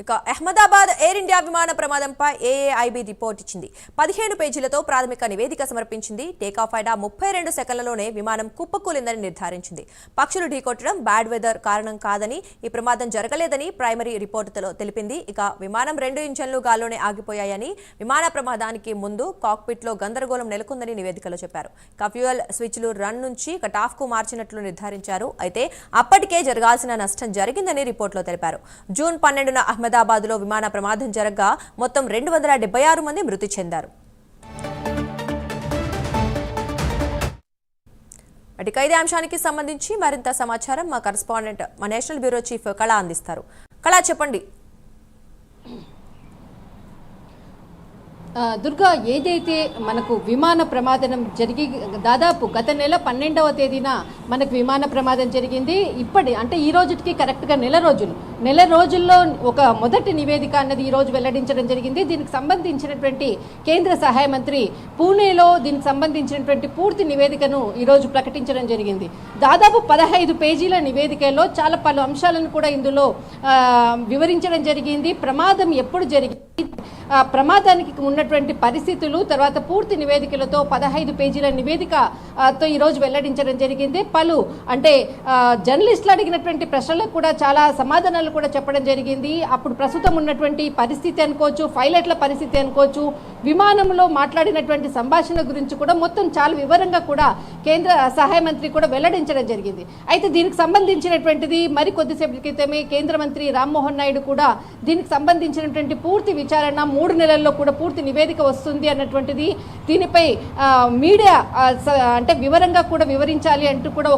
ఇక Ahmedabad air India విమాన ప్రమాదంపై ఏఏఐబీ రిపోర్ట్ ఇచ్చింది. 15 పేజీలతో ప్రాథమిక నివేదిక సమర్పించింది. టేకాఫ్ అయిన 32 సెకన్లలోనే విమానం కుప్పకూలిందని నిర్ధారించింది. పక్షులు ఢీకొట్టడం, బ్యాడ్ వెదర్ కారణం కాదని, ఈ ప్రమాదం జరగలేదని ప్రైమరీ రిపోర్టులో తెలిపింది. ఇక విమానం 2 ఇంజన్లు గాల్లోనే ఆగిపోయాయని, విమాన ప్రమాదానికి ముందు కాక్పిట్లో గందరగోళం నెలకొందని నివేదికలో చెప్పారు. ఇక ఫ్యూయల్ స్విచ్లు రన్ నుంచి కటాఫ్ కు మార్చినట్లు నిర్ధారించారు. అయితే అప్పటికే జరగాల్సిన నష్టం జరిగిందని రిపోర్టులో తెలిపారు. జూన్ 12న అహ్మదాబాద్ లో విమాన ప్రమాదం జరగగా మొత్తం 276 మంది మృతి చెందారు. ఇదే అంశానికి సంబంధించి మరింత సమాచారం మా కరెస్పాండెంట్, మా నేషనల్ బ్యూరో చీఫ్ కళ అందిస్తారు. కళ, చెప్పండి. దుర్గా, ఏదైతే మనకు విమాన ప్రమాదం జరిగి దాదాపు గత నెల 12వ తేదీన మనకు విమాన ప్రమాదం జరిగింది. అంటే ఈ రోజుకి కరెక్ట్గా నెల రోజుల్లో ఒక మొదటి నివేదిక అన్నది ఈ రోజు వెల్లడించడం జరిగింది. దీనికి సంబంధించినటువంటి కేంద్ర సహాయ మంత్రి పూణేలో దీనికి సంబంధించినటువంటి పూర్తి నివేదికను ఈరోజు ప్రకటించడం జరిగింది. దాదాపు 15 పేజీల నివేదికలో చాలా పలు అంశాలను కూడా ఇందులో వివరించడం జరిగింది. ప్రమాదం ఎప్పుడు జరిగింది, ప్రమాదానికి ఉన్నటువంటి పరిస్థితులు, తర్వాత పూర్తి నివేదికలతో 15 పేజీల నివేదికతో ఈరోజు వెల్లడించడం జరిగింది. జర్నలిస్టులు అడిగినటువంటి ప్రశ్నలకు కూడా చాలా సమాధానాలు కూడా చెప్పడం జరిగింది. అప్పుడు ప్రస్తుతం ఉన్నటువంటి పరిస్థితి అనుకోవచ్చు, పైలట్ల పరిస్థితి అనుకోవచ్చు, విమానంలో మాట్లాడినటువంటి సంభాషణ గురించి కూడా మొత్తం చాలా వివరంగా కూడా కేంద్ర సహాయ మంత్రి కూడా వెల్లడించడం జరిగింది. అయితే దీనికి సంబంధించినటువంటిది మరి కొద్దిసేపటి క్రితమే కేంద్ర మంత్రి రామ్మోహన్ నాయుడు కూడా దీనికి సంబంధించినటువంటి పూర్తి విచారణ 3 నెలల్లో కూడా పూర్తి నివేదిక వస్తుంది అన్నటువంటిది, దీనిపై మీడియా వివరంగా కూడా వివరించాలి అంటూ కూడా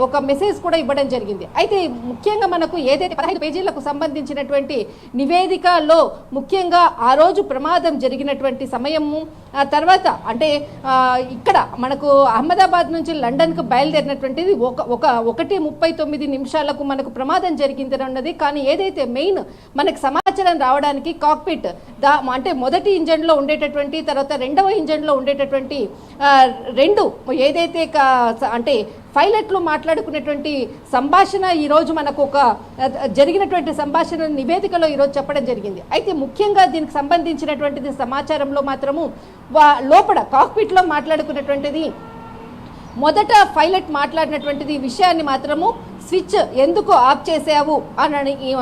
ఒక మెసేజ్ కూడా ఇవ్వడం జరిగింది. అయితే ముఖ్యంగా మనకు ఏదైతే 15 పేజీలకు సంబంధించినటువంటి నివేదికలో ముఖ్యంగా ఆ రోజు ప్రమాదం జరిగినటువంటి సమయము, తర్వాత ఇక్కడ మనకు అహ్మదాబాద్ నుంచి లండన్కు బయలుదేరినటువంటిది 1:39 మనకు ప్రమాదం జరిగింది అన్నది. కానీ ఏదైతే మెయిన్ మనకు సమాచారం రావడానికి కాక్పిట్ మొదటి ఇంజన్లో ఉండేటటువంటి, తర్వాత 2వ ఇంజన్లో ఉండేటటువంటి 2 ఏదైతే పైలట్లు మాట్లాడుకునేటువంటి సంభాషణ ఈరోజు మనకు జరిగినటువంటి సంభాషణ నివేదికలో ఈరోజు చెప్పడం జరిగింది. అయితే ముఖ్యంగా దీనికి సంబంధించినటువంటిది సమాచారంలో మాత్రము లోపల కాక్పిట్లో మాట్లాడుకున్నటువంటిది, మొదట పైలట్ మాట్లాడినటువంటిది విషయాన్ని మాత్రము స్విచ్ ఎందుకు ఆఫ్ చేసావు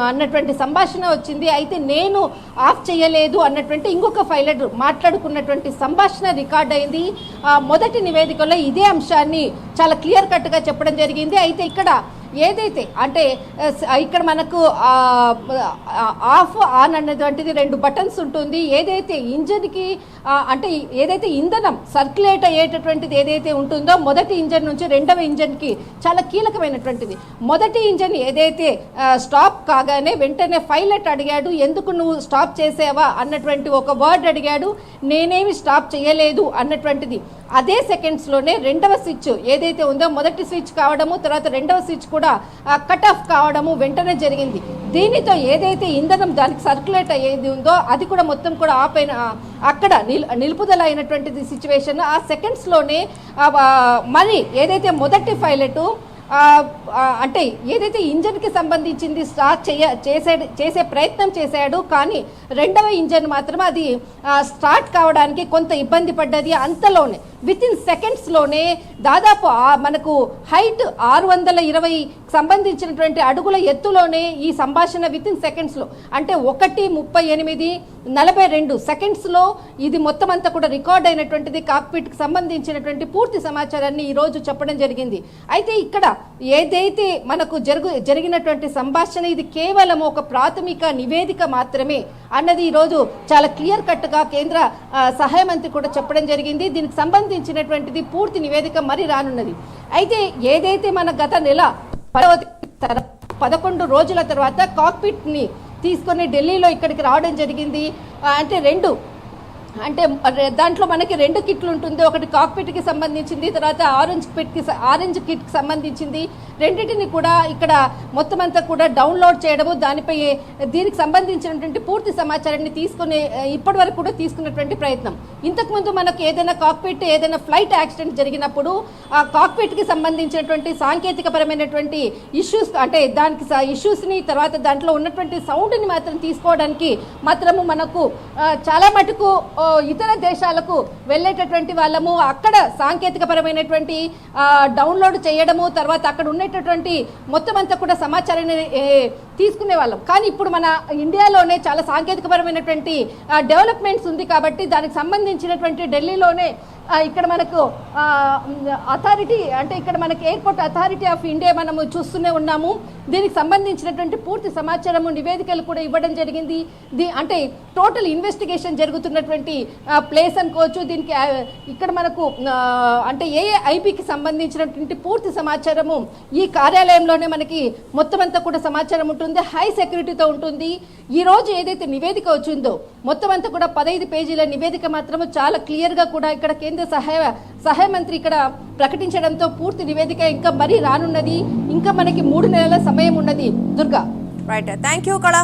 అన్నటువంటి సంభాషణ వచ్చింది. అయితే నేను ఆఫ్ చేయలేదు అన్నటువంటి ఇంకొక పైలట్ మాట్లాడుకున్నటువంటి సంభాషణ రికార్డ్ అయింది. మొదటి నివేదికలో ఇదే అంశాన్ని చాలా క్లియర్ కట్గా చెప్పడం జరిగింది. అయితే ఇక్కడ ఏదైతే ఇక్కడ మనకు ఆఫ్ ఆన్ అన్నటువంటిది 2 బటన్స్ ఉంటుంది. ఏదైతే ఇంజన్కి ఏదైతే ఇంధనం సర్క్యులేట్ అయ్యేటటువంటిది ఏదైతే ఉంటుందో మొదటి ఇంజన్ నుంచి 2వ ఇంజన్కి చాలా కీలకమైనటువంటిది. మొదటి ఇంజన్ ఏదైతే స్టాప్ కాగానే వెంటనే పైలట్ అడిగాడు, ఎందుకు నువ్వు స్టాప్ చేసావా అన్నటువంటి ఒక వర్డ్ అడిగాడు. నేనేమి స్టాప్ చేయలేదు అన్నటువంటిది. అదే సెకండ్స్లోనే 2వ స్విచ్ ఏదైతే ఉందో మొదటి స్విచ్ కావడము, తర్వాత 2వ స్విచ్ కూడా కట్ ఆఫ్ కావడము వెంటనే జరిగింది. దీనితో ఏదైతే ఇంధనం దానికి సర్క్యులేట్ అయ్యేది ఉందో అది కూడా మొత్తం కూడా ఆపైన అక్కడ నిలుపుదల అయినటువంటిది సిచ్యువేషన్. ఆ సెకండ్స్లోనే మరి ఏదైతే మొదటి పైలట్ ఏదైతే ఇంజన్కి సంబంధించింది స్టార్ట్ చేసే ప్రయత్నం చేశాడు, కానీ 2వ ఇంజన్ మాత్రం అది స్టార్ట్ కావడానికి కొంత ఇబ్బంది పడ్డది. అంతలోనే వితిన్ సెకండ్స్లోనే దాదాపు మనకు హైట్ 620 సంబంధించినటువంటి అడుగుల ఎత్తులోనే ఈ సంభాషణ వితిన్ సెకండ్స్లో 1:38:42 సెకండ్స్లో ఇది మొత్తం అంతా కూడా రికార్డ్ అయినటువంటిది. కాక్పిట్కి సంబంధించినటువంటి పూర్తి సమాచారాన్ని ఈరోజు చెప్పడం జరిగింది. అయితే ఇక్కడ ఏదైతే మనకు జరిగినటువంటి సంభాషణ ఇది కేవలం ఒక ప్రాథమిక నివేదిక మాత్రమే అన్నది ఈరోజు చాలా క్లియర్ కట్గా కేంద్ర సహాయ మంత్రి కూడా చెప్పడం జరిగింది. దీనికి సంబంధించినటువంటిది పూర్తి నివేదిక మరి రానున్నది. అయితే ఏదైతే మన గత నెల 11 రోజుల తర్వాత కాక్పిట్ని తీసుకొని ఢిల్లీలో ఇక్కడికి రావడం జరిగింది. 2 అంటే దాంట్లో మనకి 2 కిట్లు ఉంటుంది. ఒకటి కాక్పిట్కి సంబంధించింది, తర్వాత ఆరెంజ్ కిట్కి సంబంధించింది. రెండింటిని కూడా ఇక్కడ మొత్తం అంతా కూడా డౌన్లోడ్ చేయడము, దానిపై దీనికి సంబంధించినటువంటి పూర్తి సమాచారాన్ని తీసుకునే ఇప్పటి వరకు కూడా తీసుకున్నటువంటి ప్రయత్నం. ఇంతకుముందు మనకు ఏదైనా కాక్పిట్ ఏదైనా ఫ్లైట్ యాక్సిడెంట్ జరిగినప్పుడు ఆ కాక్పిట్కి సంబంధించినటువంటి సాంకేతికపరమైనటువంటి ఇష్యూస్, అంటే దానికి ఇష్యూస్ని, తర్వాత దాంట్లో ఉన్నటువంటి సౌండ్ని మాత్రం తీసుకోవడానికి మాత్రము మనకు చాలా మటుకు ఇతర దేశాలకు వెళ్ళేటటువంటి వాళ్ళము, అక్కడ సాంకేతికపరమైనటువంటి డౌన్లోడ్ చేయడము, తర్వాత అక్కడ ఉండేటటువంటి మొత్తం అంతా కూడా సమాచారాన్ని తీసుకునే వాళ్ళం. కానీ ఇప్పుడు మన ఇండియాలోనే చాలా సాంకేతికపరమైనటువంటి డెవలప్మెంట్స్ ఉంది కాబట్టి దానికి సంబంధించినటువంటి ఢిల్లీలోనే ఇక్కడ మనకు అథారిటీ, అంటే ఇక్కడ మనకి ఎయిర్పోర్ట్ అథారిటీ ఆఫ్ ఇండియా మనము చూస్తూనే ఉన్నాము. దీనికి సంబంధించినటువంటి పూర్తి సమాచారము, నివేదికలు కూడా ఇవ్వడం జరిగింది. అంటే టోటల్ ఇన్వెస్టిగేషన్ జరుగుతున్నటువంటి ప్లేస్ అనుకోవచ్చు. దీనికి ఇక్కడ మనకు అంటే ఏఐబికి సంబంధించినటువంటి పూర్తి సమాచారము ఈ కార్యాలయంలోనే మనకి మొత్తం అంతా కూడా సమాచారం ఉంటుంది. హై సెక్యూరిటీతో ఉంటుంది. ఈ రోజు ఏదైతే నివేదిక వచ్చిందో మొత్తం అంతా కూడా 15 పేజీల నివేదిక మాత్రము చాలా క్లియర్గా కూడా ఇక్కడ కేంద్ర సహాయ మంత్రి ఇక్కడ ప్రకటించడంతో పూర్తి నివేదిక ఇంకా మరీ రానున్నది. ఇంకా మనకి 3 నెలల సమయం ఉన్నది. దుర్గా, రైట్, థ్యాంక్ యూ కళ.